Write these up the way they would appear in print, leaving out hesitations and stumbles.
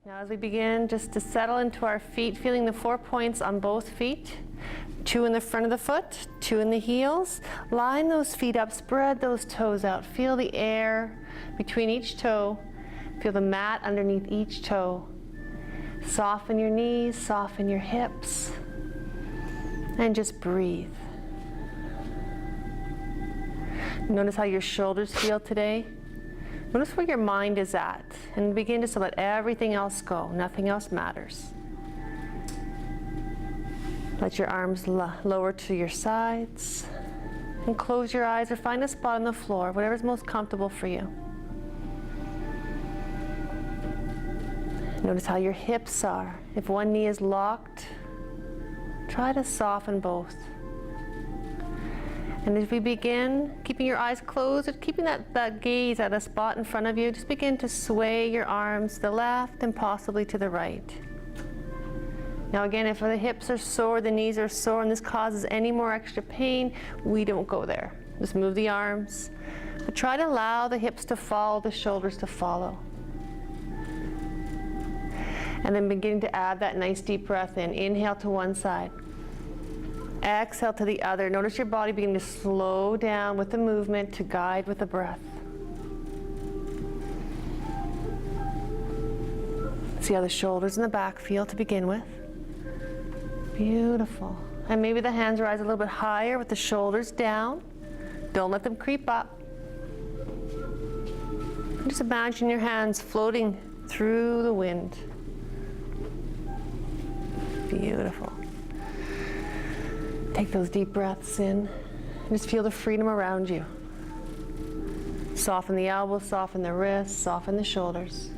Now as we begin just to settle into our feet, feeling the 4 points on both feet, 2 in the front of the foot, 2 in the heels. Line those feet up, spread those toes out. Feel the air between each toe. Feel the mat underneath each toe. Soften your knees, soften your hips, and just breathe. Notice how your shoulders feel today. Notice where your mind is at, and begin to let everything else go. Nothing else matters. Let your arms lower to your sides, and close your eyes or find a spot on the floor, whatever's most comfortable for you. Notice how your hips are. If one knee is locked, try to soften both. And as we begin, keeping your eyes closed, keeping that gaze at a spot in front of you, just begin to sway your arms to the left and possibly to the right. Now again, if the hips are sore, the knees are sore, and this causes any more extra pain, we don't go there. Just move the arms. But try to allow the hips to follow, the shoulders to follow. And then begin to add that nice deep breath in. Inhale to one side. Exhale to the other. Notice your body begin to slow down with the movement to guide with the breath. See how the shoulders and the back feel to begin with. Beautiful. And maybe the hands rise a little bit higher with the shoulders down. Don't let them creep up. Just imagine your hands floating through the wind. Beautiful. Take those deep breaths in. And just feel the freedom around you. Soften the elbows, soften the wrists, soften the shoulders.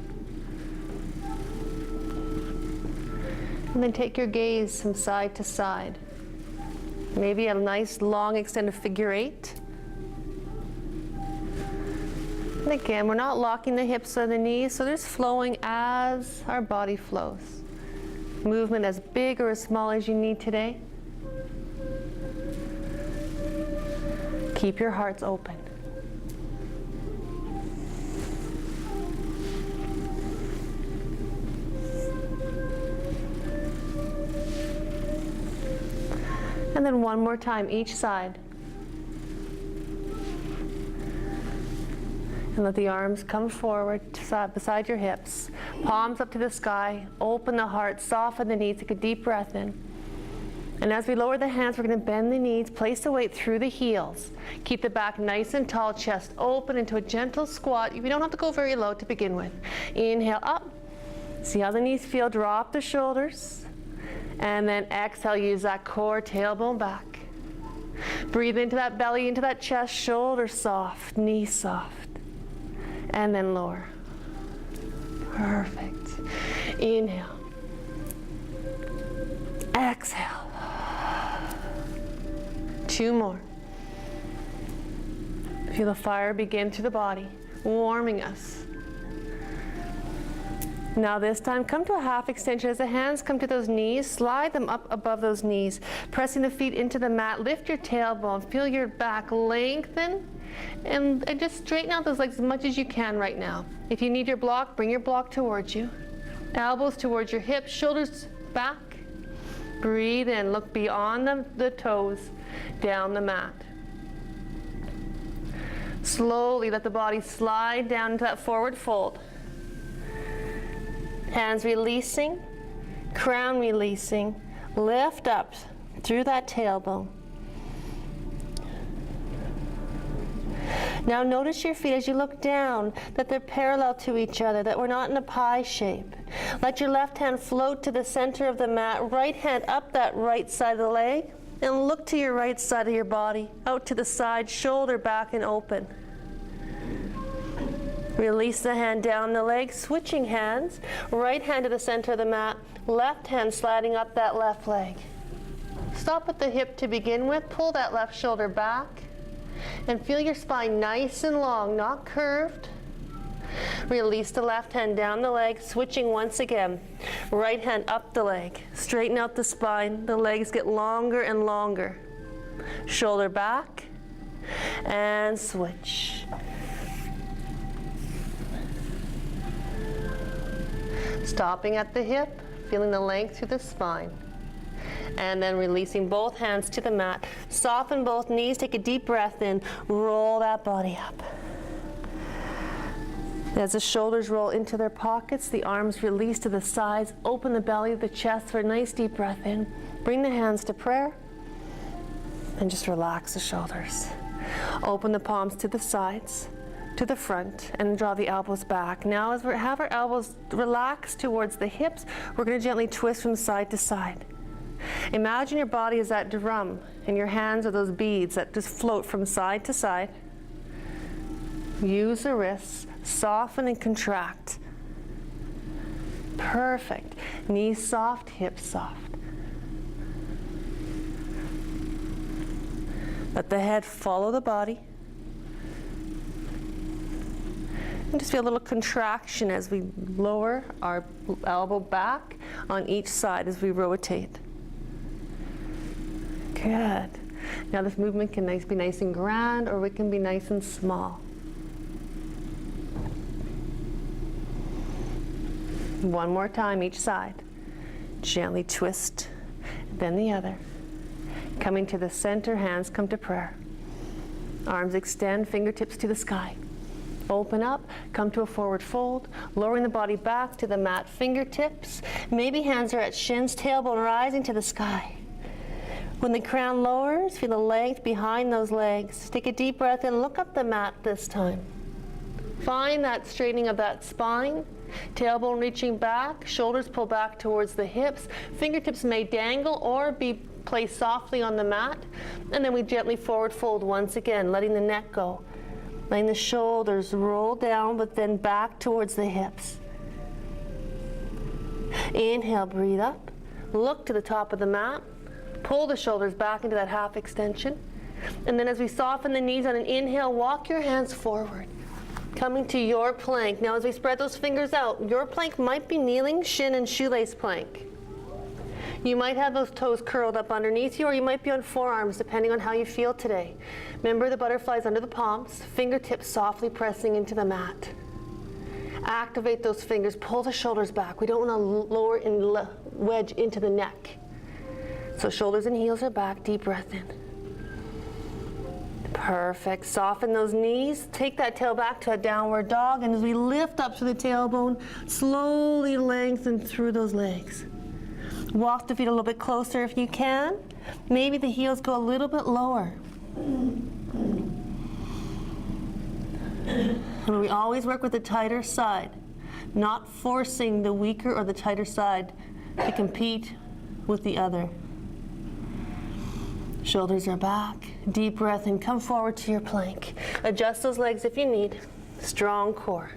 And then take your gaze from side to side. Maybe a nice long extended figure 8. And again, we're not locking the hips or the knees, so there's flowing as our body flows. Movement as big or as small as you need today. Keep your hearts open. And then one more time, each side. And let the arms come forward beside your hips. Palms up to the sky. Open the heart, soften the knees. Take a deep breath in. And as we lower the hands, we're going to bend the knees, place the weight through the heels. Keep the back nice and tall, chest open into a gentle squat. You don't have to go very low to begin with. Inhale up. See how the knees feel. Drop the shoulders. And then exhale, use that core, tailbone back. Breathe into that belly, into that chest, shoulders soft, knees soft. And then lower. Perfect. Inhale. Exhale. 2 more. Feel the fire begin through the body, warming us. Now this time, come to a half extension. As the hands come to those knees, slide them up above those knees, pressing the feet into the mat. Lift your tailbone, feel your back lengthen, and just straighten out those legs as much as you can right now. If you need your block, bring your block towards you. Elbows towards your hips, shoulders back. Breathe in, look beyond the toes, down the mat. Slowly let the body slide down into that forward fold. Hands releasing, crown releasing, lift up through that tailbone. Now notice your feet as you look down, that they're parallel to each other, that we're not in a pie shape. Let your left hand float to the center of the mat, right hand up that right side of the leg, and look to your right side of your body, out to the side, shoulder back and open. Release the hand down the leg, switching hands, right hand to the center of the mat, left hand sliding up that left leg. Stop at the hip to begin with, pull that left shoulder back, and feel your spine nice and long, not curved. Release the left hand down the leg, switching once again. Right hand up the leg, straighten out the spine, the legs get longer and longer. Shoulder back, and switch. Stopping at the hip, feeling the length through the spine. And then releasing both hands to the mat. Soften both knees, take a deep breath in, roll that body up. As the shoulders roll into their pockets, the arms release to the sides, open the belly of the chest for a nice deep breath in. Bring the hands to prayer, and just relax the shoulders. Open the palms to the sides, to the front, and draw the elbows back. Now as we have our elbows relaxed towards the hips, we're going to gently twist from side to side. Imagine your body as that drum, and your hands are those beads that just float from side to side. Use the wrists, soften and contract. Perfect. Knees soft, hips soft. Let the head follow the body. And just feel a little contraction as we lower our elbow back on each side as we rotate. Good. Now this movement can be nice and grand, or it can be nice and small. One more time each side. Gently twist, then the other. Coming to the center, hands come to prayer. Arms extend, fingertips to the sky. Open up, come to a forward fold, lowering the body back to the mat, fingertips. Maybe hands are at shins, tailbone rising to the sky. When the crown lowers, feel the length behind those legs. Take a deep breath in, look up the mat this time. Find that straightening of that spine, tailbone reaching back, shoulders pull back towards the hips. Fingertips may dangle or be placed softly on the mat. And then we gently forward fold once again, letting the neck go. Letting the shoulders roll down, but then back towards the hips. Inhale, breathe up. Look to the top of the mat. Pull the shoulders back into that half extension. And then as we soften the knees on an inhale, walk your hands forward. Coming to your plank. Now as we spread those fingers out, your plank might be kneeling, shin and shoelace plank. You might have those toes curled up underneath you, or you might be on forearms, depending on how you feel today. Remember the butterflies under the palms, fingertips softly pressing into the mat. Activate those fingers, pull the shoulders back. We don't want to lower and wedge into the neck. So shoulders and heels are back, deep breath in. Perfect. Soften those knees. Take that tail back to a downward dog, and as we lift up through the tailbone, slowly lengthen through those legs. Walk the feet a little bit closer if you can. Maybe the heels go a little bit lower. And we always work with the tighter side, not forcing the weaker or the tighter side to compete with the other. Shoulders are back. Deep breath in. Come forward to your plank. Adjust those legs if you need. Strong core.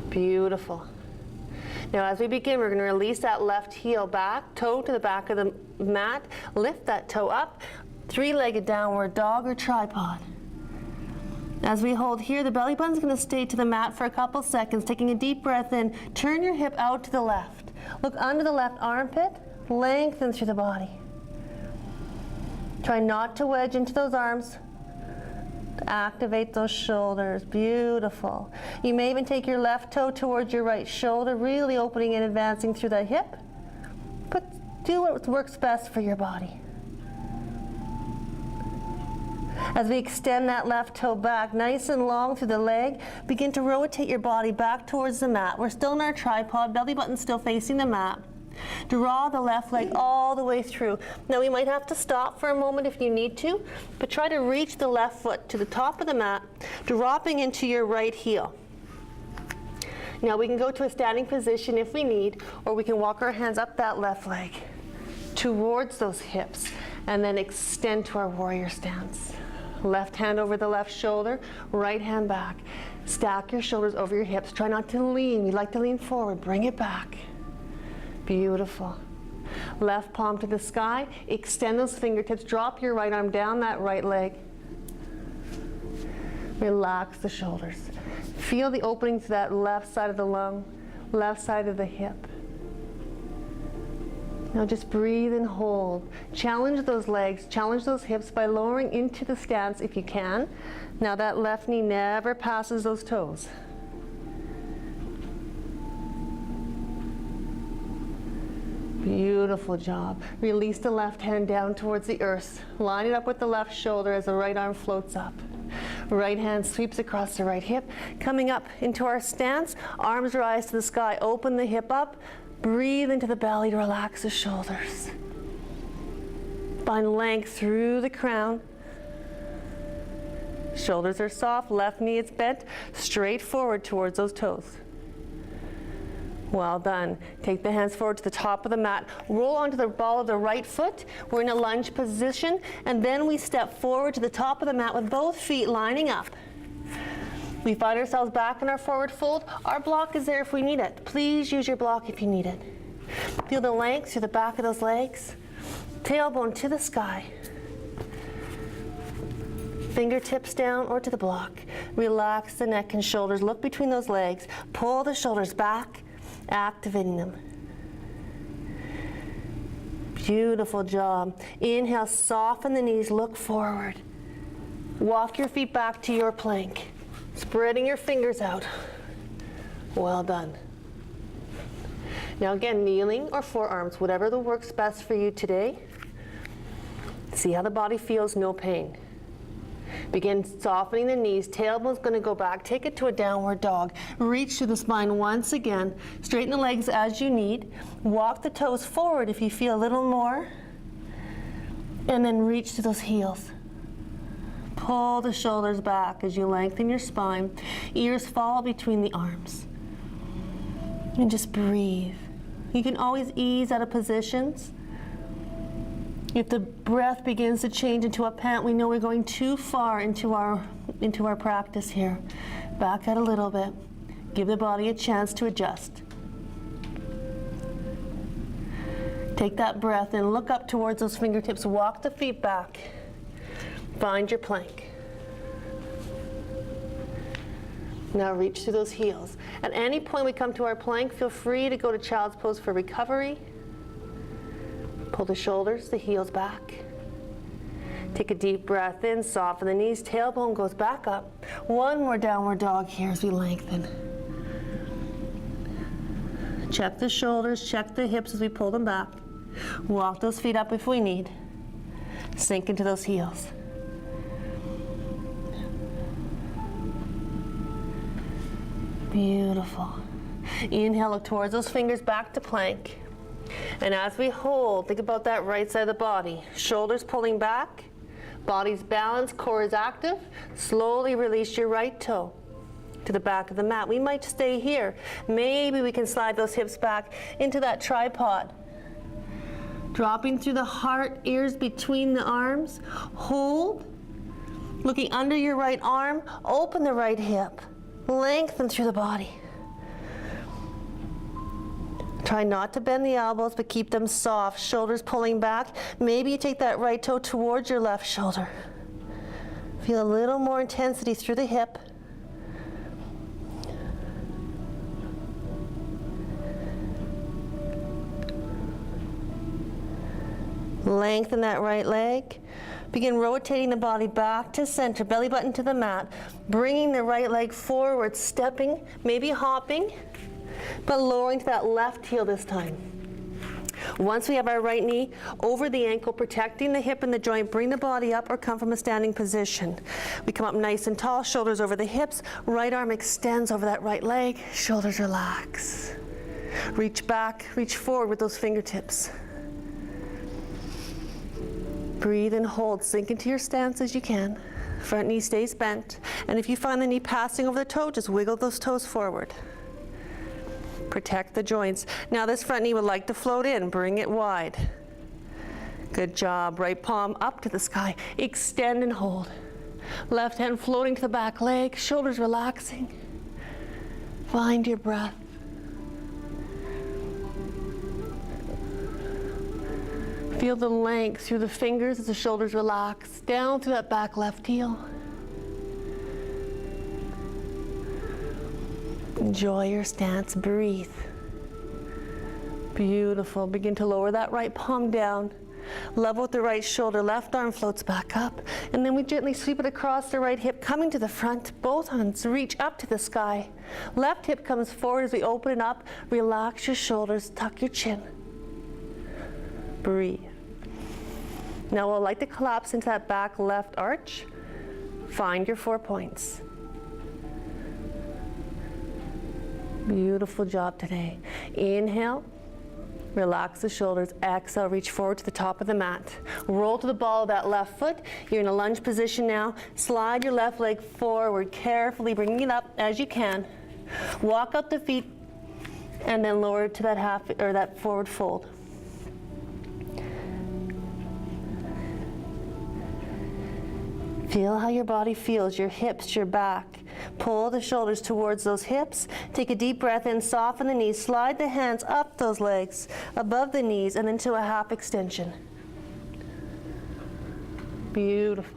Beautiful. Now as we begin, we're going to release that left heel back, toe to the back of the mat. Lift that toe up. Three-legged downward dog or tripod. As we hold here, the belly button's going to stay to the mat for a couple seconds. Taking a deep breath in, turn your hip out to the left. Look under the left armpit, lengthen through the body. Try not to wedge into those arms. Activate those shoulders. Beautiful. You may even take your left toe towards your right shoulder, really opening and advancing through that hip. But do what works best for your body. As we extend that left toe back nice and long through the leg, begin to rotate your body back towards the mat. We're still in our tripod, belly button still facing the mat. Draw the left leg all the way through. Now we might have to stop for a moment if you need to, but try to reach the left foot to the top of the mat, dropping into your right heel. Now we can go to a standing position if we need, or we can walk our hands up that left leg towards those hips, and then extend to our warrior stance. Left hand over the left shoulder, right hand back. Stack your shoulders over your hips. Try not to lean. We like to lean forward. Bring it back. Beautiful. Left palm to the sky. Extend those fingertips. Drop your right arm down that right leg. Relax the shoulders. Feel the opening to that left side of the lung, left side of the hip. Now just breathe and hold. Challenge those legs, challenge those hips by lowering into the stance if you can. Now that left knee never passes those toes. Beautiful job. Release the left hand down towards the earth. Line it up with the left shoulder as the right arm floats up. Right hand sweeps across the right hip. Coming up into our stance, arms rise to the sky. Open the hip up. Breathe into the belly to relax the shoulders. Find length through the crown. Shoulders are soft, left knee is bent, straight forward towards those toes. Well done. Take the hands forward to the top of the mat. Roll onto the ball of the right foot. We're in a lunge position, and then we step forward to the top of the mat with both feet lining up. We find ourselves back in our forward fold. Our block is there if we need it. Please use your block if you need it. Feel the length through the back of those legs. Tailbone to the sky. Fingertips down or to the block. Relax the neck and shoulders. Look between those legs. Pull the shoulders back, activating them. Beautiful job. Inhale, soften the knees, look forward. Walk your feet back to your plank, spreading your fingers out. Well done. Now again, kneeling or forearms, whatever works best for you today. See how the body feels, no pain. Begin softening the knees, tailbone's going to go back, take it to a downward dog. Reach through the spine once again, straighten the legs as you need, walk the toes forward if you feel a little more, and then reach to those heels. Pull the shoulders back as you lengthen your spine, ears fall between the arms. And just breathe. You can always ease out of positions. If the breath begins to change into a pant, we know we're going too far into our practice here. Back out a little bit. Give the body a chance to adjust. Take that breath in, look up towards those fingertips, walk the feet back. Find your plank. Now reach through those heels. At any point we come to our plank, feel free to go to child's pose for recovery. Pull the shoulders, the heels back. Take a deep breath in, soften the knees, tailbone goes back up. One more downward dog here as we lengthen. Check the shoulders, check the hips as we pull them back. Walk those feet up if we need. Sink into those heels. Beautiful. Inhale, look towards those fingers, back to plank. And as we hold, think about that right side of the body. Shoulders pulling back, body's balanced, core is active. Slowly release your right toe to the back of the mat. We might stay here. Maybe we can slide those hips back into that tripod. Dropping through the heart, ears between the arms. Hold. Looking under your right arm, open the right hip. Lengthen through the body. Try not to bend the elbows, but keep them soft. Shoulders pulling back. Maybe you take that right toe towards your left shoulder. Feel a little more intensity through the hip. Lengthen that right leg. Begin rotating the body back to center, belly button to the mat. Bringing the right leg forward, stepping, maybe hopping, but lowering to that left heel this time. Once we have our right knee over the ankle, protecting the hip and the joint, bring the body up or come from a standing position. We come up nice and tall, shoulders over the hips, right arm extends over that right leg, shoulders relax. Reach back, reach forward with those fingertips. Breathe and hold, sink into your stance as you can. Front knee stays bent, and if you find the knee passing over the toe, just wiggle those toes forward. Protect the joints. Now this front knee would like to float in, bring it wide. Good job, right palm up to the sky. Extend and hold. Left hand floating to the back leg, shoulders relaxing. Find your breath. Feel the length through the fingers as the shoulders relax, down through that back left heel. Enjoy your stance, breathe. Beautiful. Begin to lower that right palm down. Level with the right shoulder, left arm floats back up. And then we gently sweep it across the right hip, coming to the front. Both hands reach up to the sky. Left hip comes forward as we open it up. Relax your shoulders, tuck your chin. Breathe. Now we'll like to collapse into that back left arch. Find your 4 points. Beautiful job today. Inhale, relax the shoulders. Exhale, reach forward to the top of the mat. Roll to the ball of that left foot. You're in a lunge position now. Slide your left leg forward, carefully bringing it up as you can. Walk up the feet and then lower to that half or that forward fold. Feel how your body feels, your hips, your back. Pull the shoulders towards those hips. Take a deep breath in, soften the knees, slide the hands up those legs, above the knees, and into a half extension. Beautiful.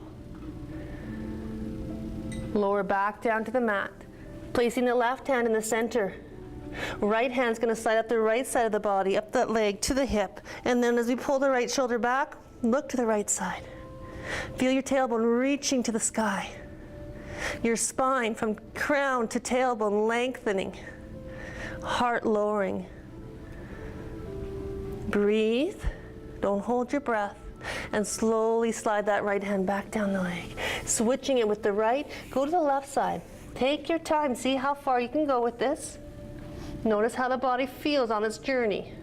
Lower back down to the mat. Placing the left hand in the center. Right hand's going to slide up the right side of the body, up that leg to the hip. And then as we pull the right shoulder back, look to the right side. Feel your tailbone reaching to the sky. Your spine from crown to tailbone lengthening. Heart lowering. Breathe. Don't hold your breath. And slowly slide that right hand back down the leg. Switching it with the right, go to the left side. Take your time. See how far you can go with this. Notice how the body feels on its journey.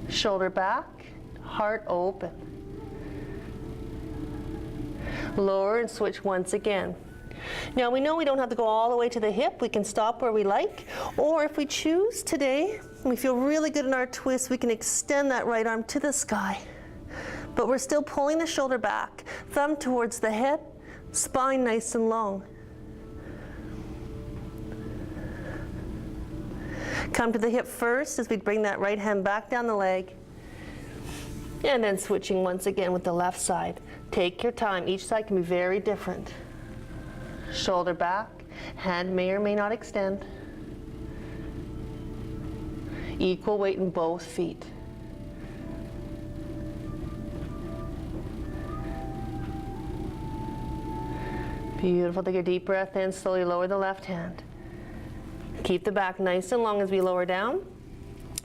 Shoulder back, heart open. Lower and switch once again. Now we know we don't have to go all the way to the hip. We can stop where we like. Or if we choose today, and we feel really good in our twist, we can extend that right arm to the sky. But we're still pulling the shoulder back. Thumb towards the head, spine nice and long. Come to the hip first as we bring that right hand back down the leg. And then switching once again with the left side. Take your time. Each side can be very different. Shoulder back. Hand may or may not extend. Equal weight in both feet. Beautiful. Take a deep breath in. Slowly lower the left hand. Keep the back nice and long as we lower down.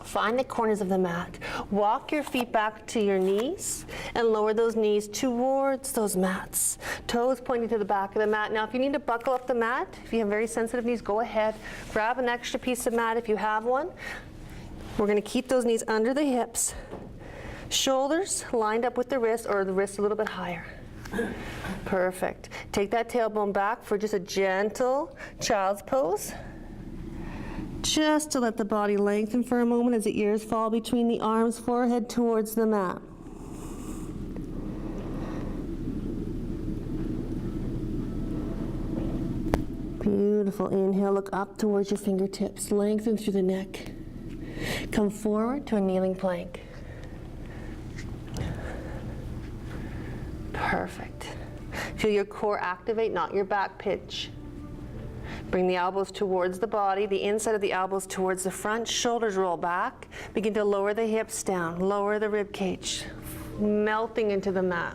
Find the corners of the mat. Walk your feet back to your knees and lower those knees towards those mats. Toes pointing to the back of the mat. Now if you need to buckle up the mat, if you have very sensitive knees, go ahead. Grab an extra piece of mat if you have one. We're going to keep those knees under the hips. Shoulders lined up with the wrists, or the wrists a little bit higher. Perfect. Take that tailbone back for just a gentle child's pose. Just to let the body lengthen for a moment as the ears fall between the arms, forehead towards the mat. Beautiful. Inhale, look up towards your fingertips, lengthen through the neck. Come forward to a kneeling plank. Perfect. Feel your core activate, not your back pitch. Bring the elbows towards the body, the inside of the elbows towards the front, shoulders roll back. Begin to lower the hips down, lower the rib cage, melting into the mat.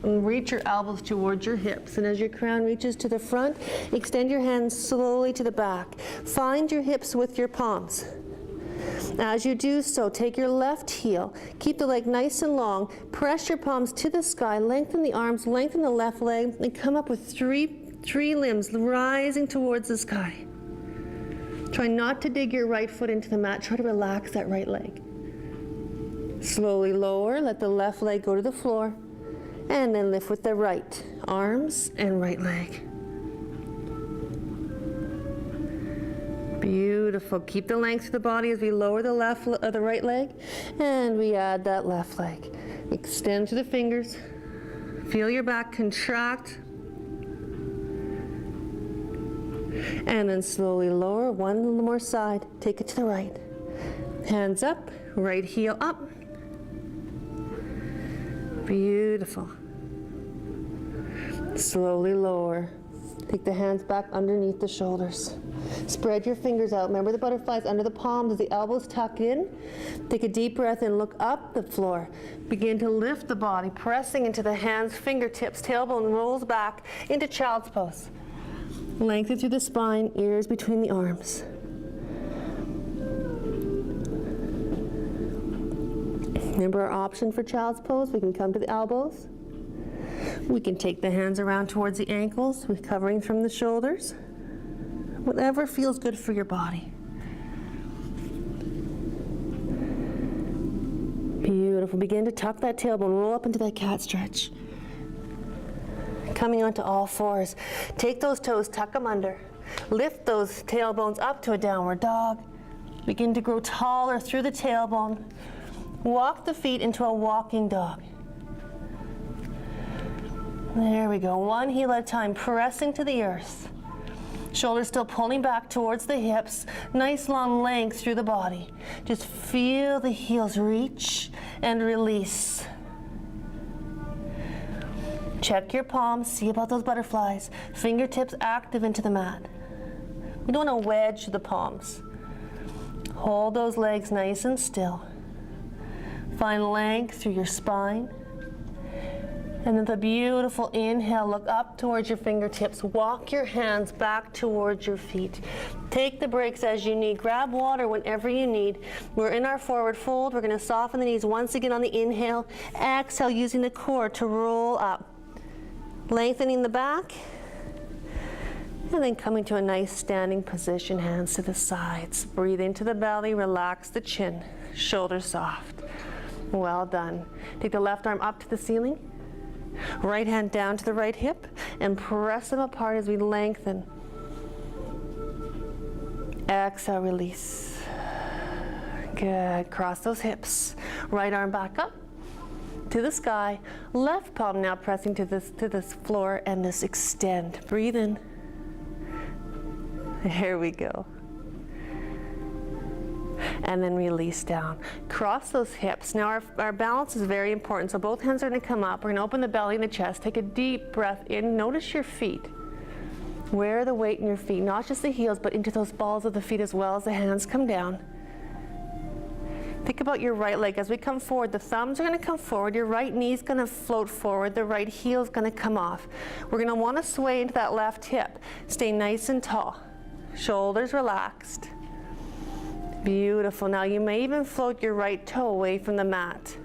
And reach your elbows towards your hips. And as your crown reaches to the front, extend your hands slowly to the back. Find your hips with your palms. As you do so, take your left heel, keep the leg nice and long, press your palms to the sky, lengthen the arms, lengthen the left leg, and come up with three limbs rising towards the sky. Try not to dig your right foot into the mat. Try to relax that right leg. Slowly lower, let the left leg go to the floor, and then lift with the right arms and right leg. Beautiful. Keep the length of the body as we lower the right leg, and we add that left leg. Extend to the fingers. Feel your back contract. And then slowly lower one more side. Take it to the right. Hands up, right heel up. Beautiful. Slowly lower. Take the hands back underneath the shoulders. Spread your fingers out. Remember the butterflies under the palms as the elbows tuck in. Take a deep breath and look up the floor. Begin to lift the body, pressing into the hands, fingertips, tailbone rolls back into child's pose. Lengthen through the spine, ears between the arms. Remember our option for child's pose? We can come to the elbows. We can take the hands around towards the ankles, recovering from the shoulders. Whatever feels good for your body. Beautiful. Begin to tuck that tailbone, roll up into that cat stretch. Coming onto all fours. Take those toes, tuck them under. Lift those tailbones up to a downward dog. Begin to grow taller through the tailbone. Walk the feet into a walking dog. There we go. One heel at a time, pressing to the earth. Shoulders still pulling back towards the hips. Nice long length through the body. Just feel the heels reach and release. Check your palms, see about those butterflies. Fingertips active into the mat. We don't want to wedge the palms. Hold those legs nice and still. Find length through your spine. And then the beautiful inhale, look up towards your fingertips. Walk your hands back towards your feet. Take the breaks as you need. Grab water whenever you need. We're in our forward fold. We're going to soften the knees once again on the inhale. Exhale, using the core to roll up. Lengthening the back. And then coming to a nice standing position, hands to the sides. Breathe into the belly, relax the chin. Shoulders soft. Well done. Take the left arm up to the ceiling. Right hand down to the right hip and press them apart as we lengthen. Exhale, release. Good. Cross those hips. Right arm back up to the sky. Left palm now pressing to this floor and this extend. Breathe in. Here we go. And then release down. Cross those hips. Now our balance is very important. So both hands are going to come up. We're going to open the belly and the chest. Take a deep breath in. Notice your feet. Where the weight in your feet, not just the heels, but into those balls of the feet as well as the hands come down. Think about your right leg. As we come forward, the thumbs are going to come forward. Your right knee is going to float forward. The right heel is going to come off. We're going to want to sway into that left hip. Stay nice and tall. Shoulders relaxed. Beautiful. Now you may even float your right toe away from the mat.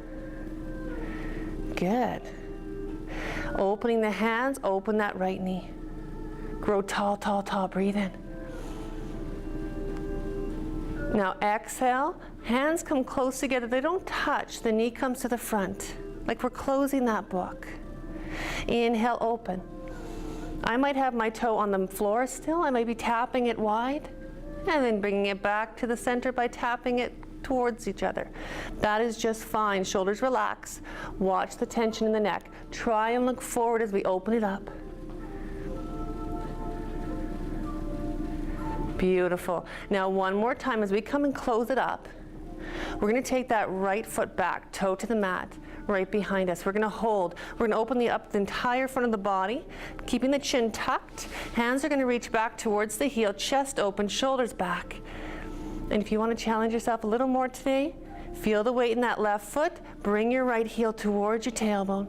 Good. Opening the hands, open that right knee. Grow tall, tall, tall. Breathe in. Now exhale. Hands come close together. They don't touch. The knee comes to the front, like we're closing that book. Inhale, open. I might have my toe on the floor still. I might be tapping it wide. And then bringing it back to the center by tapping it towards each other. That is just fine. Shoulders relax. Watch the tension in the neck. Try and look forward as we open it up. Beautiful. Now one more time as we come and close it up. We're going to take that right foot back, toe to the mat, right behind us. We're going to hold. We're going to open up the entire front of the body, keeping the chin tucked. Hands are going to reach back towards the heel, chest open, shoulders back. And if you want to challenge yourself a little more today, feel the weight in that left foot. Bring your right heel towards your tailbone.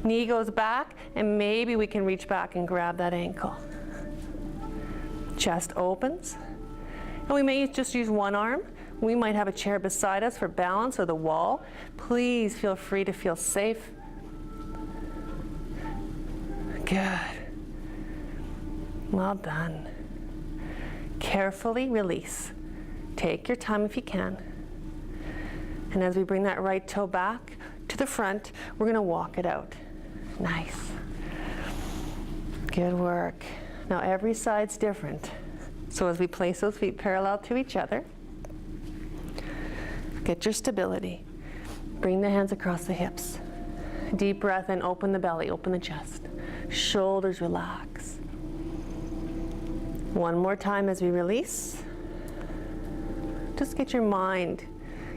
Knee goes back, and maybe we can reach back and grab that ankle. Chest opens. And we may just use one arm. We might have a chair beside us for balance or the wall. Please feel free to feel safe. Good. Well done. Carefully release. Take your time if you can. And as we bring that right toe back to the front, we're going to walk it out. Nice. Good work. Now every side's different. So as we place those feet parallel to each other, get your stability. Bring the hands across the hips. Deep breath in, open the belly, open the chest. Shoulders relax. One more time as we release. Just get your mind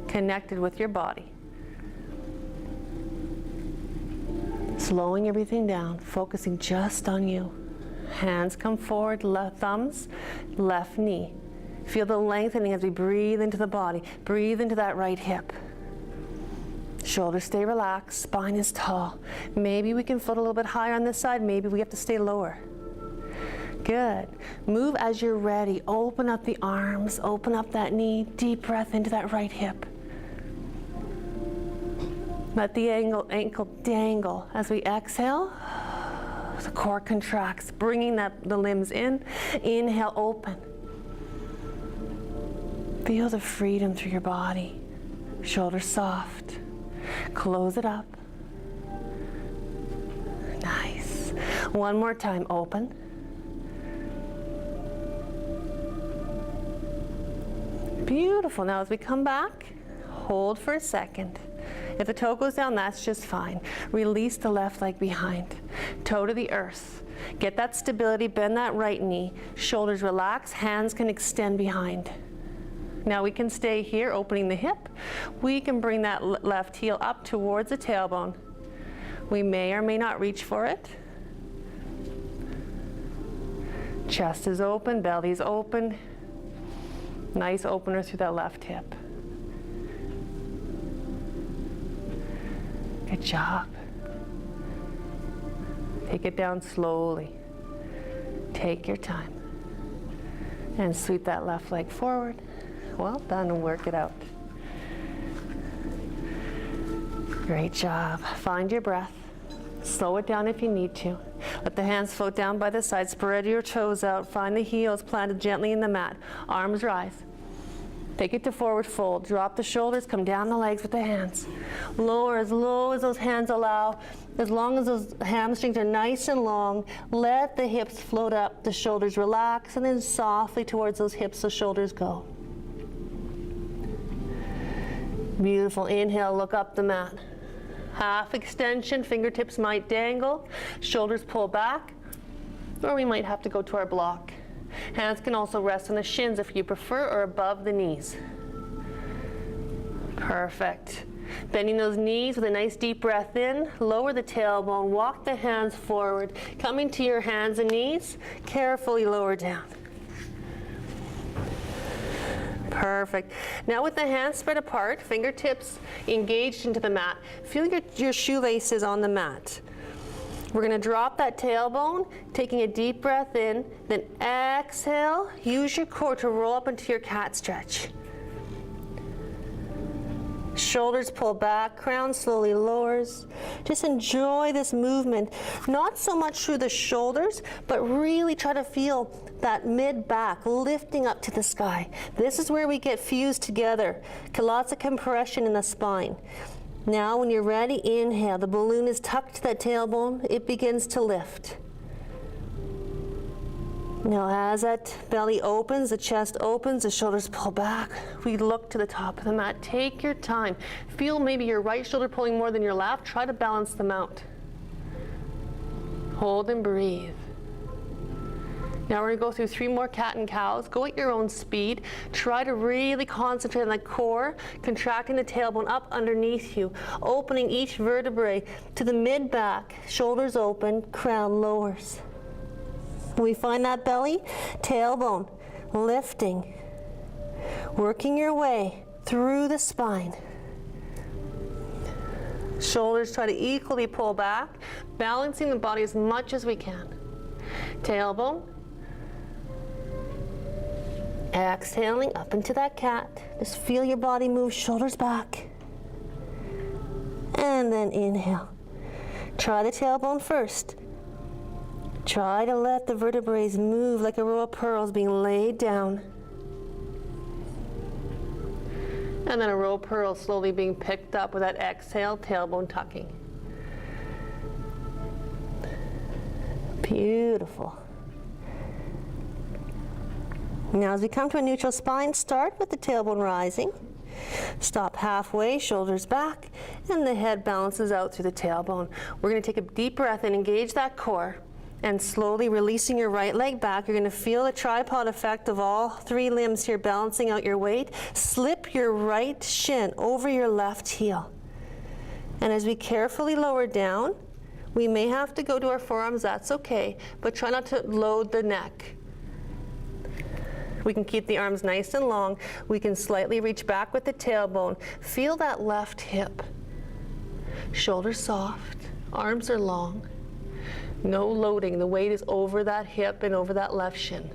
connected with your body. Slowing everything down, focusing just on you. Hands come forward, thumbs, left knee. Feel the lengthening as we breathe into the body. Breathe into that right hip. Shoulders stay relaxed, spine is tall. Maybe we can float a little bit higher on this side, maybe we have to stay lower. Good. Move as you're ready. Open up the arms, open up that knee, deep breath into that right hip. Let the ankle dangle. As we exhale, the core contracts, bringing the limbs in. Inhale, open. Feel the freedom through your body. Shoulders soft. Close it up. Nice. One more time, open. Beautiful. Now as we come back, hold for a second. If the toe goes down, that's just fine. Release the left leg behind. Toe to the earth. Get that stability, bend that right knee. Shoulders relax, hands can extend behind. Now we can stay here, opening the hip. We can bring that left heel up towards the tailbone. We may or may not reach for it. Chest is open, belly's open. Nice opener through that left hip. Good job. Take it down slowly. Take your time. And sweep that left leg forward. Well done, and work it out. Great job. Find your breath. Slow it down if you need to. Let the hands float down by the side. Spread your toes out. Find the heels planted gently in the mat. Arms rise. Take it to forward fold. Drop the shoulders. Come down the legs with the hands. Lower as low as those hands allow. As long as those hamstrings are nice and long, let the hips float up. The shoulders relax, and then softly towards those hips the shoulders go. Beautiful. Inhale, look up the mat. Half extension, fingertips might dangle, shoulders pull back, or we might have to go to our block. Hands can also rest on the shins if you prefer, or above the knees. Perfect. Bending those knees with a nice deep breath in, lower the tailbone, walk the hands forward, coming to your hands and knees, carefully lower down. Perfect. Now with the hands spread apart, fingertips engaged into the mat, feel your shoelaces on the mat. We're going to drop that tailbone, taking a deep breath in, then exhale. Use your core to roll up into your cat stretch. Shoulders pull back, crown slowly lowers. Just enjoy this movement. Not so much through the shoulders, but really try to feel that mid-back lifting up to the sky. This is where we get fused together. Lots of compression in the spine. Now when you're ready, inhale. The balloon is tucked to that tailbone. It begins to lift. Now as that belly opens, the chest opens, the shoulders pull back. We look to the top of the mat. Take your time. Feel maybe your right shoulder pulling more than your left. Try to balance them out. Hold and breathe. Now we're going to go through 3 more cat and cows. Go at your own speed. Try to really concentrate on the core, contracting the tailbone up underneath you, opening each vertebrae to the mid-back. Shoulders open, crown lowers. When we find that belly, tailbone lifting, working your way through the spine. Shoulders try to equally pull back, balancing the body as much as we can. Tailbone. Exhaling up into that cat. Just feel your body move, shoulders back. And then inhale. Try the tailbone first. Try to let the vertebrae move like a row of pearls being laid down. And then a row of pearls slowly being picked up with that exhale, tailbone tucking. Beautiful. Now as we come to a neutral spine, start with the tailbone rising. Stop halfway, shoulders back, and the head balances out through the tailbone. We're going to take a deep breath and engage that core. And slowly releasing your right leg back, you're going to feel the tripod effect of all 3 limbs here balancing out your weight. Slip your right shin over your left heel. And as we carefully lower down, we may have to go to our forearms, that's okay, but try not to load the neck. We can keep the arms nice and long. We can slightly reach back with the tailbone. Feel that left hip. Shoulders soft, arms are long. No loading, the weight is over that hip and over that left shin.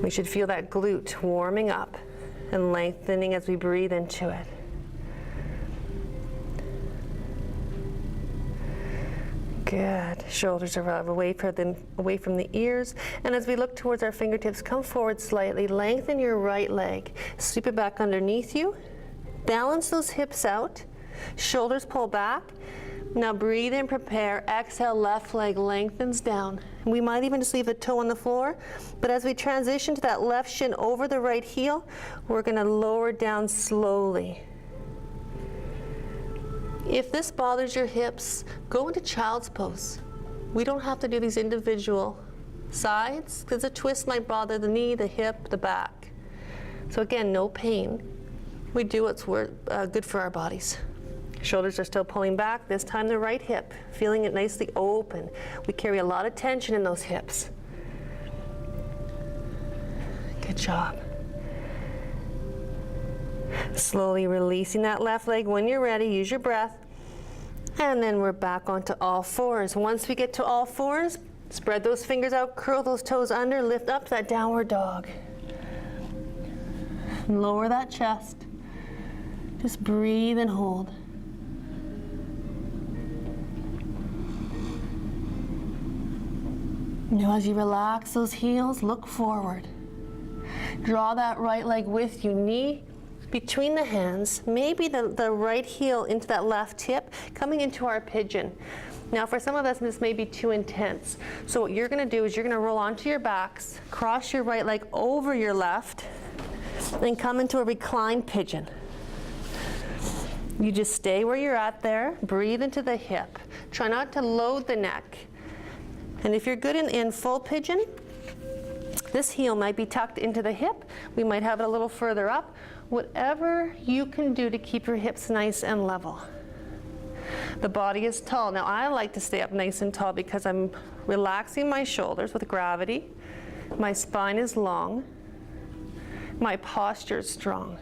We should feel that glute warming up and lengthening as we breathe into it. Good. Shoulders are away from the ears. And as we look towards our fingertips, come forward slightly. Lengthen your right leg. Sweep it back underneath you. Balance those hips out. Shoulders pull back. Now breathe in, prepare. Exhale, left leg lengthens down. We might even just leave the toe on the floor. But as we transition to that left shin over the right heel, we're going to lower down slowly. If this bothers your hips, go into child's pose. We don't have to do these individual sides because a twist might bother the knee, the hip, the back. So again, no pain. We do what's good for our bodies. Shoulders are still pulling back, this time the right hip, feeling it nicely open. We carry a lot of tension in those hips. Good job. Slowly releasing that left leg. When you're ready, use your breath. And then we're back onto all fours. Once we get to all fours, spread those fingers out, curl those toes under, lift up to that downward dog. Lower that chest. Just breathe and hold. Now as you relax those heels, look forward. Draw that right leg with you, knee between the hands, maybe the right heel into that left hip, coming into our pigeon. Now for some of us, this may be too intense. So what you're gonna do is you're gonna roll onto your backs, cross your right leg over your left, and come into a reclined pigeon. You just stay where you're at there, breathe into the hip. Try not to load the neck. And if you're good in full pigeon, this heel might be tucked into the hip. We might have it a little further up. Whatever you can do to keep your hips nice and level. The body is tall. Now I like to stay up nice and tall because I'm relaxing my shoulders with gravity. My spine is long. My posture is strong.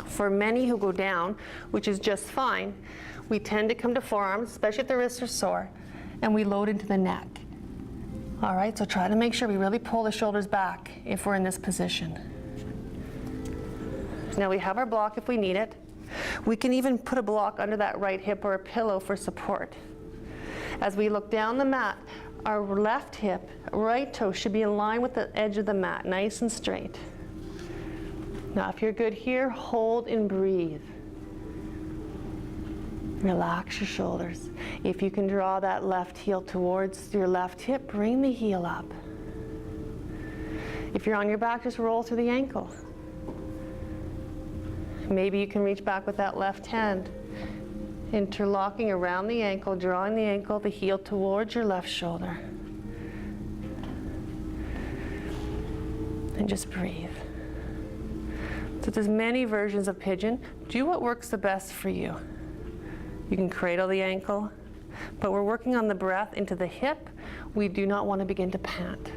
For many who go down, which is just fine, we tend to come to forearms, especially if the wrists are sore, and we load into the neck. All right, so try to make sure we really pull the shoulders back if we're in this position. Now we have our block if we need it. We can even put a block under that right hip or a pillow for support. As we look down the mat, our left hip, right toe should be in line with the edge of the mat, nice and straight. Now if you're good here, hold and breathe. Relax your shoulders. If you can draw that left heel towards your left hip, bring the heel up. If you're on your back, just roll through the ankle. Maybe you can reach back with that left hand, interlocking around the ankle, drawing the ankle, the heel towards your left shoulder. And just breathe. So there's many versions of pigeon. Do what works the best for you. You can cradle the ankle, but we're working on the breath into the hip. We do not want to begin to pant.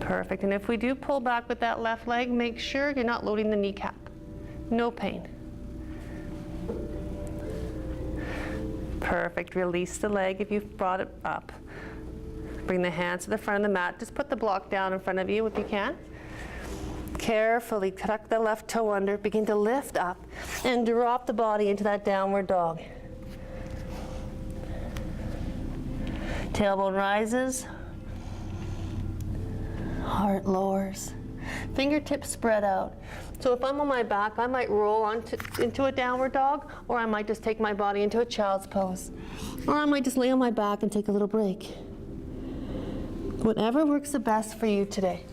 Perfect. And if we do pull back with that left leg, make sure you're not loading the kneecap. No pain. Perfect. Release the leg if you've brought it up. Bring the hands to the front of the mat. Just put the block down in front of you if you can. Carefully tuck the left toe under, begin to lift up and drop the body into that downward dog. Tailbone rises, heart lowers, fingertips spread out. So if I'm on my back, I might roll into a downward dog, or I might just take my body into a child's pose. Or I might just lay on my back and take a little break. Whatever works the best for you today.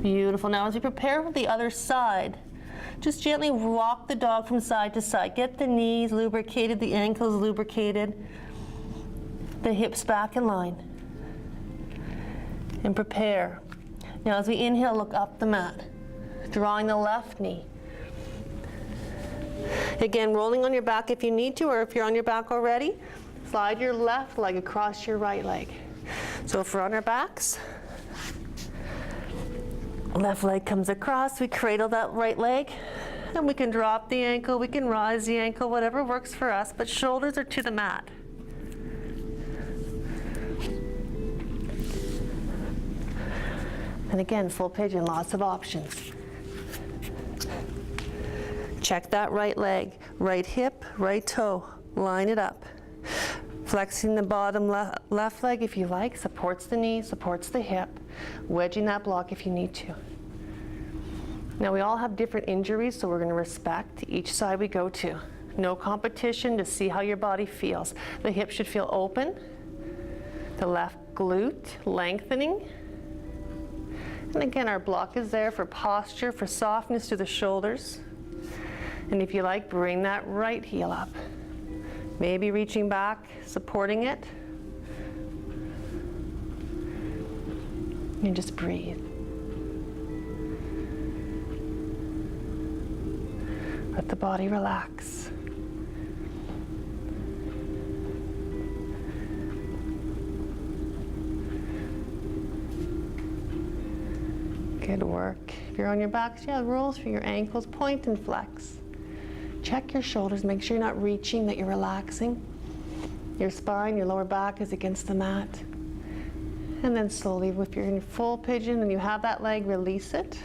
Beautiful. Now as we prepare for the other side, just gently walk the dog from side to side. Get the knees lubricated, the ankles lubricated, the hips back in line. And prepare. Now as we inhale, look up the mat, drawing the left knee. Again, rolling on your back if you need to, or if you're on your back already, slide your left leg across your right leg. So if we're on our backs, left leg comes across, we cradle that right leg, and we can drop the ankle, we can rise the ankle, whatever works for us, but shoulders are to the mat. And again, full pigeon, lots of options. Check that right leg, right hip, right toe. Line it up. Flexing the bottom left leg if you like, supports the knee, supports the hip. Wedging that block if you need to. Now we all have different injuries, so we're going to respect each side we go to. No competition, to see how your body feels. The hip should feel open. The left glute lengthening. And again, our block is there for posture, for softness to the shoulders. And if you like, bring that right heel up. Maybe reaching back, supporting it. And just breathe. Let the body relax. Good work. If you're on your backs, yeah, rolls for your ankles, point and flex. Check your shoulders, make sure you're not reaching, that you're relaxing. Your spine, your lower back is against the mat. And then slowly, if you're in full pigeon and you have that leg, release it.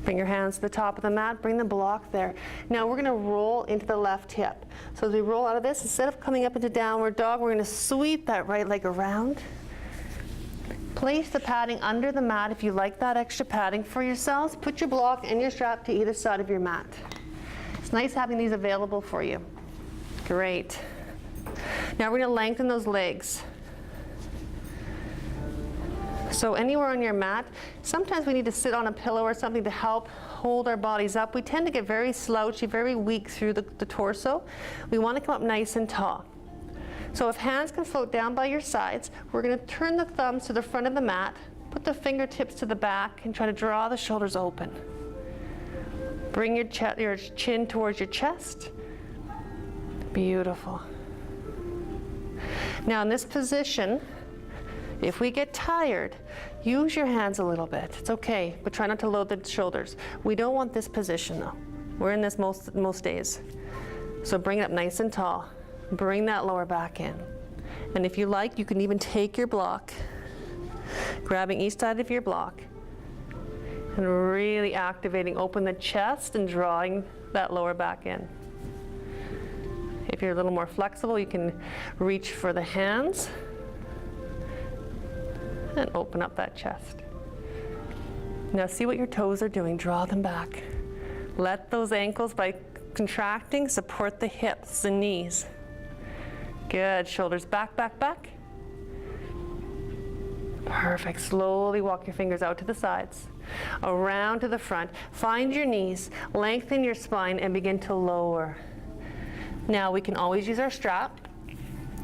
Bring your hands to the top of the mat, bring the block there. Now we're gonna roll into the left hip. So as we roll out of this, instead of coming up into downward dog, we're gonna sweep that right leg around. Place the padding under the mat if you like that extra padding for yourselves. Put your block and your strap to either side of your mat. It's nice having these available for you. Great. Now we're gonna lengthen those legs. So anywhere on your mat, sometimes we need to sit on a pillow or something to help hold our bodies up. We tend to get very slouchy, very weak through the torso. We want to come up nice and tall. So if hands can float down by your sides, we're going to turn the thumbs to the front of the mat, put the fingertips to the back, and try to draw the shoulders open. Bring your chin towards your chest. Beautiful. Now in this position, if we get tired, use your hands a little bit. It's okay, but try not to load the shoulders. We don't want this position though. We're in this most days. So bring it up nice and tall. Bring that lower back in. And if you like, you can even take your block, grabbing each side of your block, and really activating, open the chest and drawing that lower back in. If you're a little more flexible, you can reach for the hands and open up that chest. Now see what your toes are doing, draw them back. Let those ankles, by contracting, support the hips and knees. Good, shoulders back, back, back. Perfect, slowly walk your fingers out to the sides, around to the front. Find your knees, lengthen your spine, and begin to lower. Now we can always use our strap.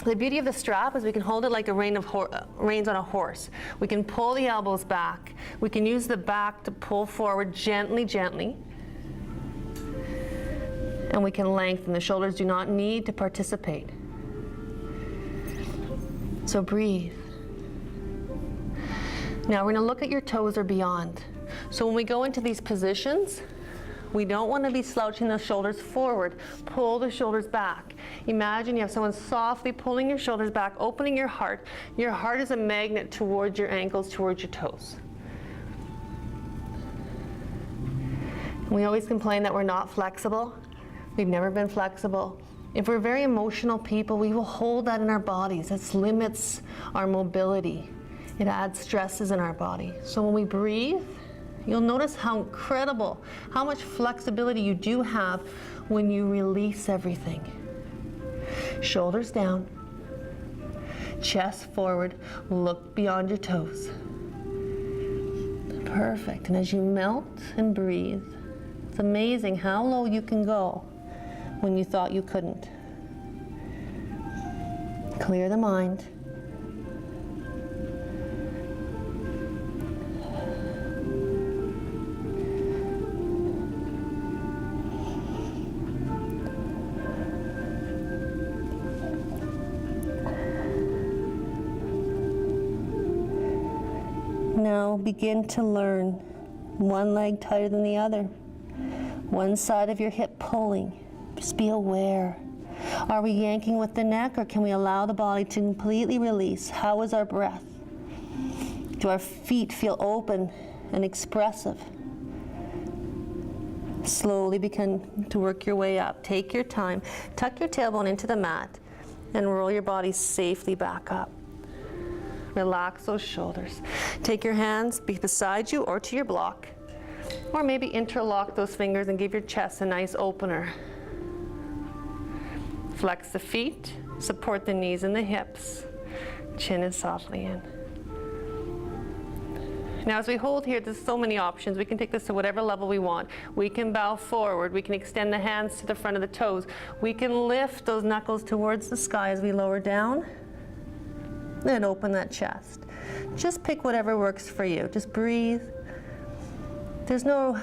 The beauty of the strap is we can hold it like a reins on a horse. We can pull the elbows back. We can use the back to pull forward gently, gently. And we can lengthen. The shoulders do not need to participate. So breathe. Now we're going to look at your toes or beyond. So when we go into these positions, we don't want to be slouching the shoulders forward. Pull the shoulders back. Imagine you have someone softly pulling your shoulders back, opening your heart. Your heart is a magnet towards your ankles, towards your toes. We always complain that we're not flexible. We've never been flexible. If we're very emotional people, we will hold that in our bodies. This limits our mobility. It adds stresses in our body. So when we breathe, you'll notice how incredible, how much flexibility you do have when you release everything. Shoulders down, chest forward, look beyond your toes. Perfect. And as you melt and breathe, it's amazing how low you can go when you thought you couldn't. Clear the mind. Now begin to learn one leg tighter than the other, one side of your hip pulling. Just be aware. Are we yanking with the neck, or can we allow the body to completely release? How is our breath? Do our feet feel open and expressive? Slowly begin to work your way up. Take your time. Tuck your tailbone into the mat and roll your body safely back up. Relax those shoulders. Take your hands beside you or to your block, or maybe interlock those fingers and give your chest a nice opener. Flex the feet, support the knees and the hips. Chin is softly in. Now as we hold here, there's so many options. We can take this to whatever level we want. We can bow forward. We can extend the hands to the front of the toes. We can lift those knuckles towards the sky as we lower down. And open that chest. Just pick whatever works for you. Just breathe. There's no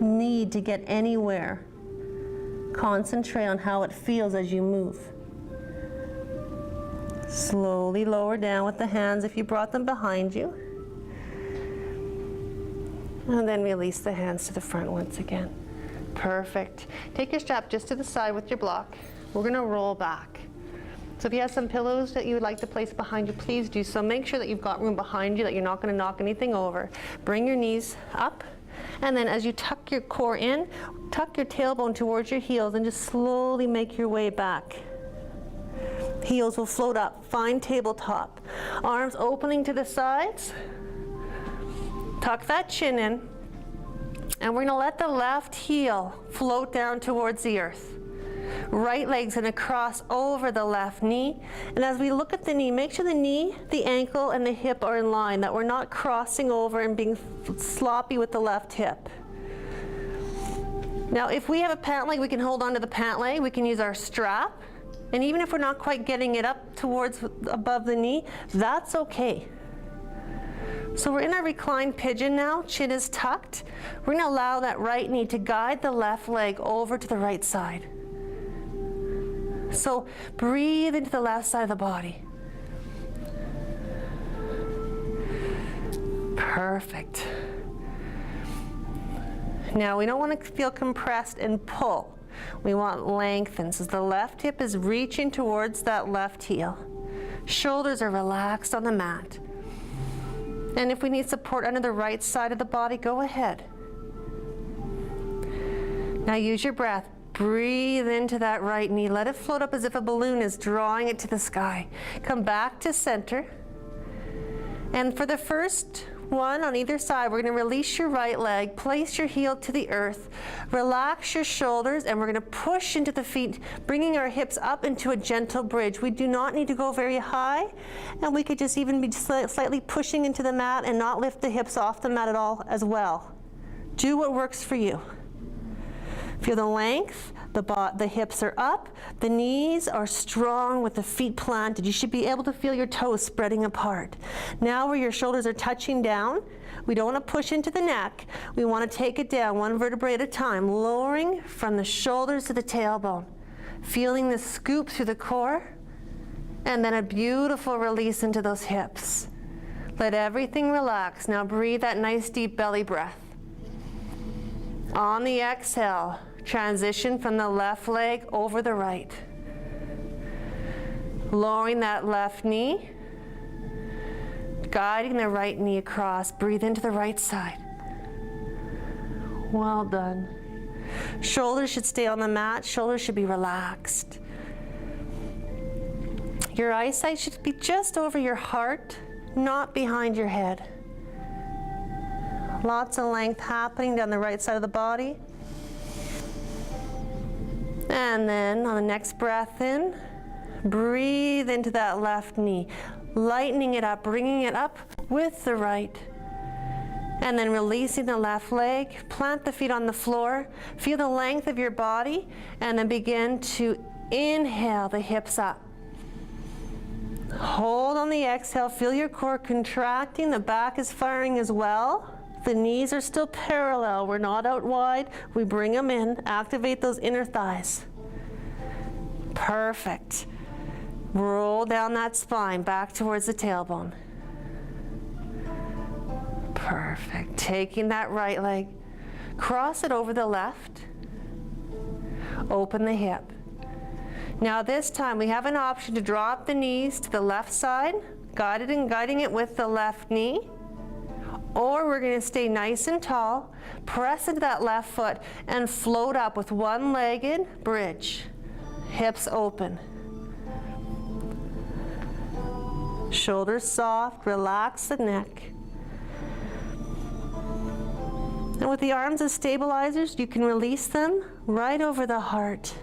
need to get anywhere. Concentrate on how it feels as you move. Slowly lower down with the hands if you brought them behind you. And then release the hands to the front once again. Perfect. Take your strap just to the side with your block. We're going to roll back. So if you have some pillows that you would like to place behind you, please do so. Make sure that you've got room behind you, that you're not going to knock anything over. Bring your knees up, and then as you tuck your core in, tuck your tailbone towards your heels and just slowly make your way back. Heels will float up, find tabletop. Arms opening to the sides. Tuck that chin in, and we're going to let the left heel float down towards the earth. Right leg's going to cross over the left knee, and as we look at the knee, make sure the knee, the ankle, and the hip are in line, that we're not crossing over and being sloppy with the left hip. Now if we have a pant leg, we can hold on to the pant leg, we can use our strap, and even if we're not quite getting it up towards above the knee, that's okay. So we're in our reclined pigeon now, chin is tucked. We're going to allow that right knee to guide the left leg over to the right side. So breathe into the left side of the body. Perfect. Now we don't want to feel compressed and pull. We want lengthen. So the left hip is reaching towards that left heel. Shoulders are relaxed on the mat. And if we need support under the right side of the body, go ahead. Now use your breath. Breathe into that right knee. Let it float up as if a balloon is drawing it to the sky. Come back to center. And for the first one on either side, we're going to release your right leg, place your heel to the earth, relax your shoulders, and we're going to push into the feet, bringing our hips up into a gentle bridge. We do not need to go very high, and we could just even be slightly pushing into the mat and not lift the hips off the mat at all as well. Do what works for you. Feel the length, the hips are up, the knees are strong with the feet planted. You should be able to feel your toes spreading apart. Now where your shoulders are touching down, we don't want to push into the neck. We want to take it down one vertebrae at a time, lowering from the shoulders to the tailbone. Feeling the scoop through the core, and then a beautiful release into those hips. Let everything relax. Now breathe that nice deep belly breath. On the exhale, transition from the left leg over the right. Lowering that left knee, guiding the right knee across. Breathe into the right side. Well done. Shoulders should stay on the mat. Shoulders should be relaxed. Your eyesight should be just over your heart, not behind your head. Lots of length happening down the right side of the body. And then on the next breath in, breathe into that left knee, lightening it up, bringing it up with the right. And then releasing the left leg, plant the feet on the floor, feel the length of your body, and then begin to inhale the hips up. Hold on the exhale, feel your core contracting, the back is firing as well. The knees are still parallel, we're not out wide. We bring them in, activate those inner thighs. Perfect. Roll down that spine, back towards the tailbone. Perfect. Taking that right leg, cross it over the left, open the hip. Now this time we have an option to drop the knees to the left side, guiding it with the left knee, Or we're going to stay nice and tall, press into that left foot, and float up with one-legged bridge. Hips open. Shoulders soft, relax the neck. And with the arms as stabilizers, you can release them right over the heart.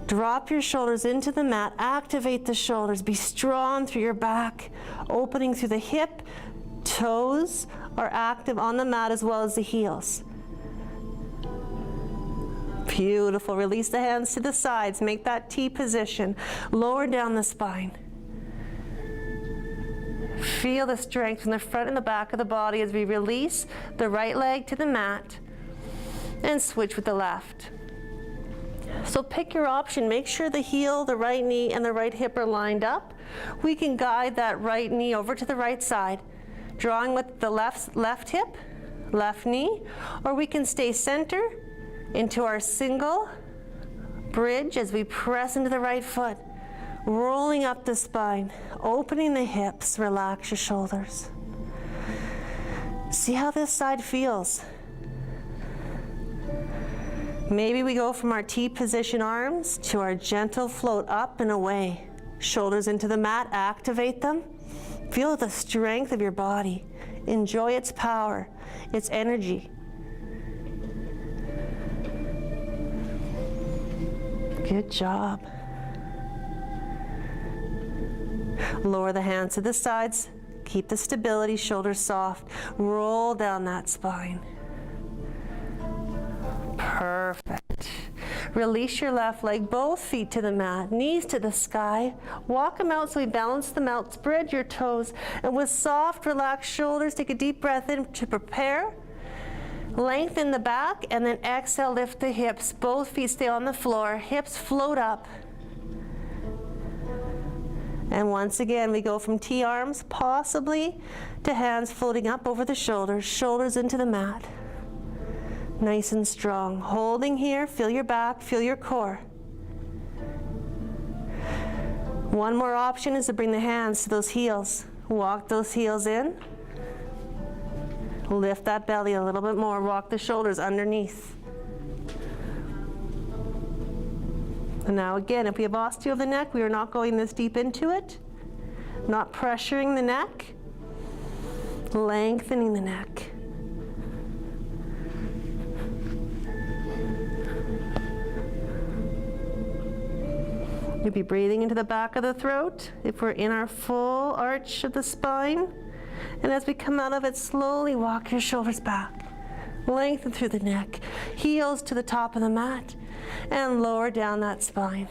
Drop your shoulders into the mat, activate the shoulders, be strong through your back, opening through the hip, toes are active on the mat as well as the heels. Beautiful. Release the hands to the sides, make that T position, lower down the spine. Feel the strength from the front and the back of the body as we release the right leg to the mat and switch with the left. So pick your option. Make sure the heel, the right knee, and the right hip are lined up. We can guide that right knee over to the right side, drawing with the left hip, left knee, or we can stay center into our single bridge as we press into the right foot, rolling up the spine, opening the hips, relax your shoulders. See how this side feels. Maybe we go from our T position arms to our gentle float up and away. Shoulders into the mat, activate them. Feel the strength of your body. Enjoy its power, its energy. Good job. Lower the hands to the sides. Keep the stability, shoulders soft. Roll down that spine. Perfect. Release your left leg, both feet to the mat, knees to the sky. Walk them out so we balance them out. Spread your toes. And with soft, relaxed shoulders, take a deep breath in to prepare. Lengthen the back and then exhale, lift the hips. Both feet stay on the floor. Hips float up. And once again, we go from T arms, possibly, to hands floating up over the shoulders, shoulders into the mat. Nice and strong. Holding here, feel your back, feel your core. One more option is to bring the hands to those heels. Walk those heels in. Lift that belly a little bit more. Walk the shoulders underneath. And now again, if we have osteo of the neck, we are not going this deep into it. Not pressuring the neck. Lengthening the neck. You'll be breathing into the back of the throat if we're in our full arch of the spine. And as we come out of it, slowly walk your shoulders back. Lengthen through the neck. Heels to the top of the mat. And lower down that spine.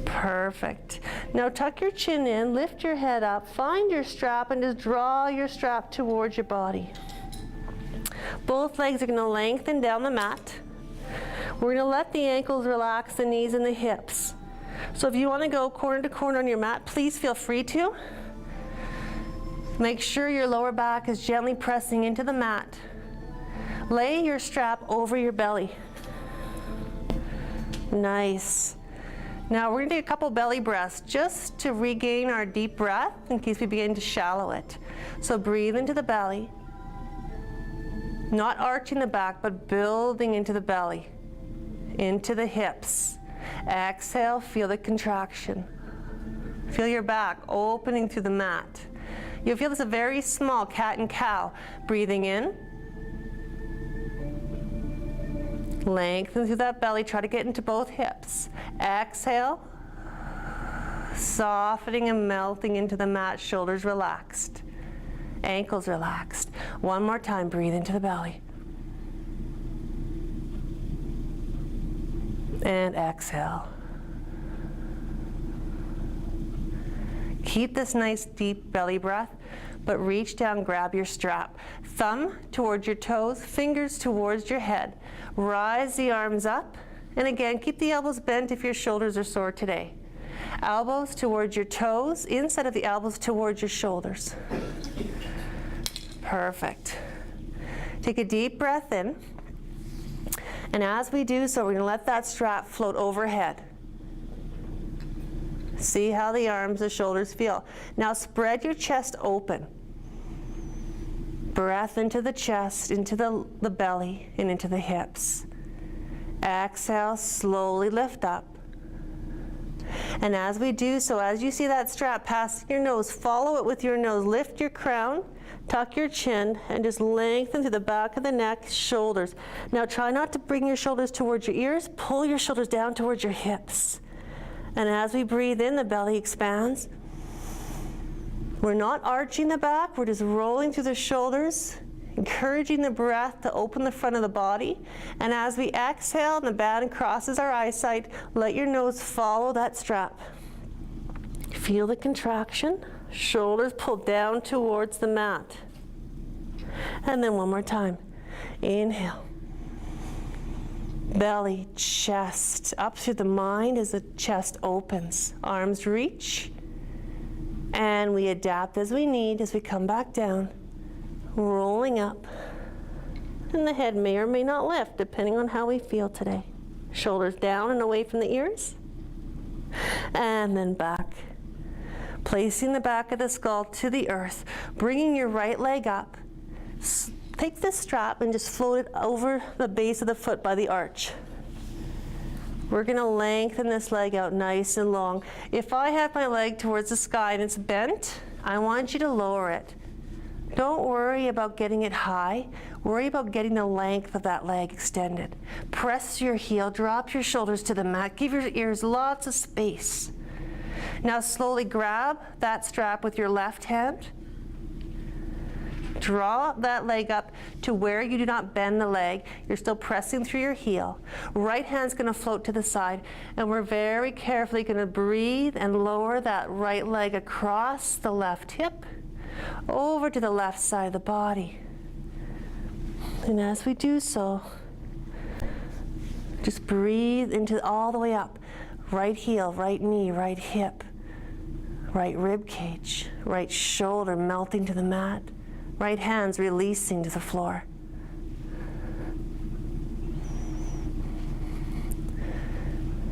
Perfect. Now tuck your chin in, lift your head up, find your strap, and just draw your strap towards your body. Both legs are going to lengthen down the mat. We're going to let the ankles relax, the knees and the hips. So if you want to go corner to corner on your mat, please feel free to. Make sure your lower back is gently pressing into the mat. Lay your strap over your belly. Nice. Now we're going to take a couple belly breaths just to regain our deep breath in case we begin to shallow it. So breathe into the belly. Not arching the back, but building into the belly. Into the hips. Exhale, feel the contraction. Feel your back opening through the mat. You'll feel this a very small cat and cow. Breathing in. Lengthen through that belly. Try to get into both hips. Exhale. Softening and melting into the mat. Shoulders relaxed. Ankles relaxed. One more time. Breathe into the belly. And exhale. Keep this nice deep belly breath, but reach down, grab your strap. Thumb towards your toes, fingers towards your head. Rise the arms up, and again, keep the elbows bent if your shoulders are sore today. Elbows towards your toes, inside of the elbows towards your shoulders. Perfect. Take a deep breath in, and as we do so, we're going to let that strap float overhead. See how the arms, the shoulders feel. Now spread your chest open. Breath into the chest, into the belly, and into the hips. Exhale, slowly lift up. And as we do so, as you see that strap passing your nose, follow it with your nose. Lift your crown, tuck your chin, and just lengthen through the back of the neck, shoulders. Now try not to bring your shoulders towards your ears. Pull your shoulders down towards your hips. And as we breathe in, the belly expands. We're not arching the back, we're just rolling through the shoulders, encouraging the breath to open the front of the body. And as we exhale and the band crosses our eyesight, let your nose follow that strap. Feel the contraction, shoulders pull down towards the mat. And then one more time. Inhale. Belly, chest, up through the mind as the chest opens. Arms reach. And we adapt as we need as we come back down, rolling up. And the head may or may not lift, depending on how we feel today. Shoulders down and away from the ears. And then back. Placing the back of the skull to the earth, bringing your right leg up. Take this strap and just float it over the base of the foot by the arch. We're going to lengthen this leg out nice and long. If I have my leg towards the sky and it's bent, I want you to lower it. Don't worry about getting it high. Worry about getting the length of that leg extended. Press your heel, drop your shoulders to the mat, give your ears lots of space. Now slowly grab that strap with your left hand. Draw that leg up to where you do not bend the leg. You're still pressing through your heel. Right hand's going to float to the side, and we're very carefully going to breathe and lower that right leg across the left hip, over to the left side of the body. And as we do so, just breathe into all the way up. Right heel, right knee, right hip, right rib cage, right shoulder melting to the mat. Right hand's releasing to the floor.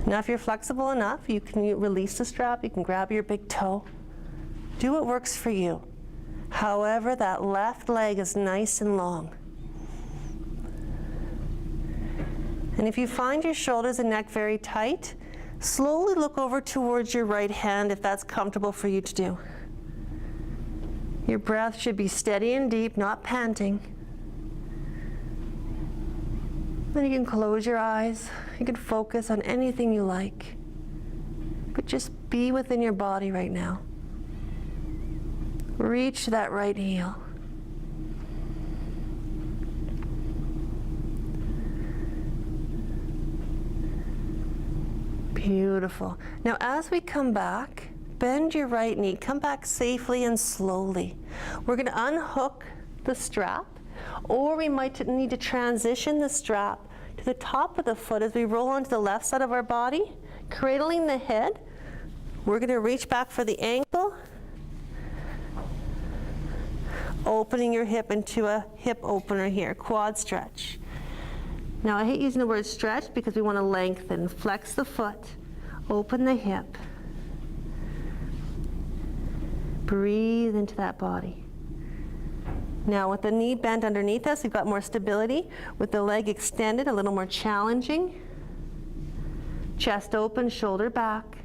Now if you're flexible enough, you can release the strap, you can grab your big toe. Do what works for you. However, that left leg is nice and long. And if you find your shoulders and neck very tight, slowly look over towards your right hand if that's comfortable for you to do. Your breath should be steady and deep, not panting. Then you can close your eyes. You can focus on anything you like. But just be within your body right now. Reach that right heel. Beautiful. Now as we come back, bend your right knee, come back safely and slowly. We're going to unhook the strap, or we might need to transition the strap to the top of the foot as we roll onto the left side of our body, cradling the head. We're going to reach back for the ankle, opening your hip into a hip opener here, quad stretch. Now I hate using the word stretch because we want to lengthen. Flex the foot, open the hip. Breathe into that body. Now with the knee bent underneath us, we've got more stability. With the leg extended, a little more challenging. Chest open, shoulder back.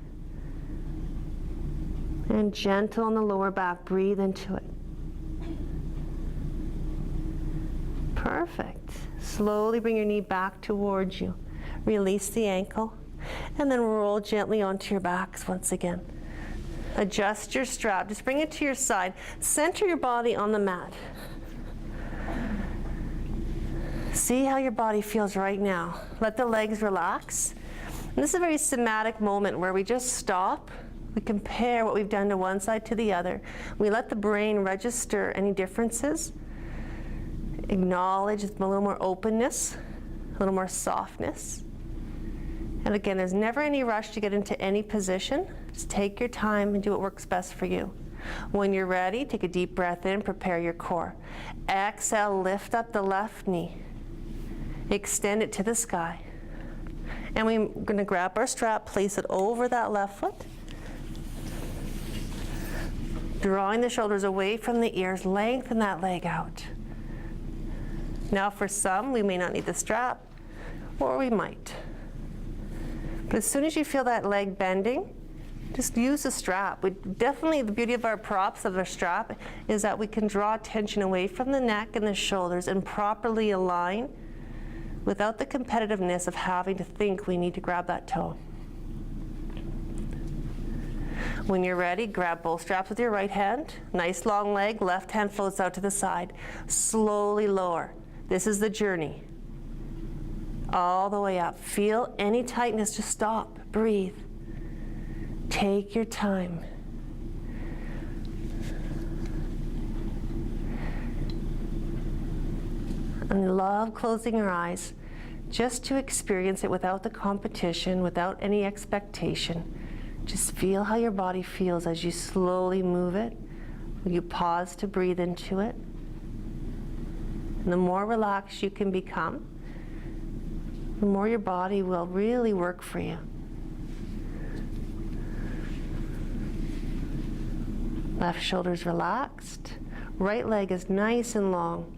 And gentle on the lower back, breathe into it. Perfect. Slowly bring your knee back towards you. Release the ankle, and then roll gently onto your backs once again. Adjust your strap, just bring it to your side. Center your body on the mat. See how your body feels right now. Let the legs relax. And this is a very somatic moment where we just stop. We compare what we've done to one side to the other. We let the brain register any differences. Acknowledge a little more openness, a little more softness. And again, there's never any rush to get into any position. Just take your time and do what works best for you. When you're ready, take a deep breath in, prepare your core. Exhale, lift up the left knee. Extend it to the sky. And we're going to grab our strap, place it over that left foot. Drawing the shoulders away from the ears, lengthen that leg out. Now for some, we may not need the strap, or we might. But as soon as you feel that leg bending, just use the strap. Definitely the beauty of our props, of our strap, is that we can draw tension away from the neck and the shoulders and properly align without the competitiveness of having to think we need to grab that toe. When you're ready, grab both straps with your right hand. Nice long leg, left hand floats out to the side. Slowly lower. This is the journey. All the way up. Feel any tightness, just stop, breathe. Take your time. And love closing your eyes just to experience it without the competition, without any expectation. Just feel how your body feels as you slowly move it. You pause to breathe into it. And the more relaxed you can become, the more your body will really work for you. Left shoulder's relaxed. Right leg is nice and long.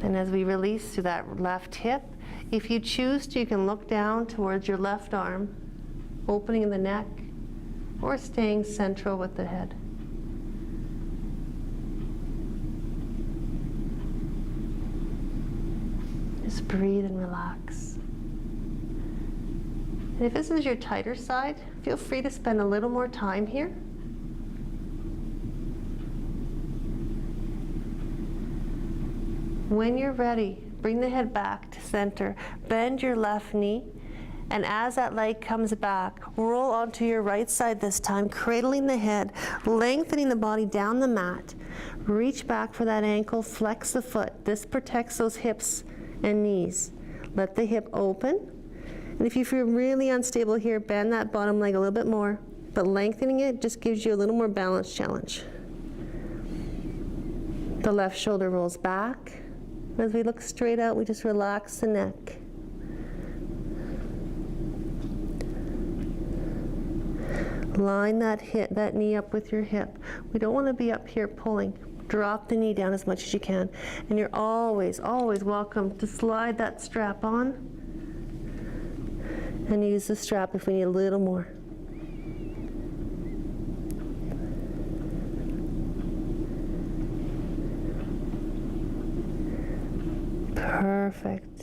And as we release through that left hip, if you choose to, you can look down towards your left arm, opening in the neck, or staying central with the head. Just breathe and relax. And if this is your tighter side, feel free to spend a little more time here. When you're ready, bring the head back to center, bend your left knee, and as that leg comes back, roll onto your right side this time, cradling the head, lengthening the body down the mat. Reach back for that ankle, flex the foot. This protects those hips and knees. Let the hip open. And if you feel really unstable here, bend that bottom leg a little bit more, but lengthening it just gives you a little more balance challenge. The left shoulder rolls back. As we look straight out, we just relax the neck. Line that knee up with your hip. We don't want to be up here pulling. Drop the knee down as much as you can. And you're always, always welcome to slide that strap on and use the strap if we need a little more. Perfect.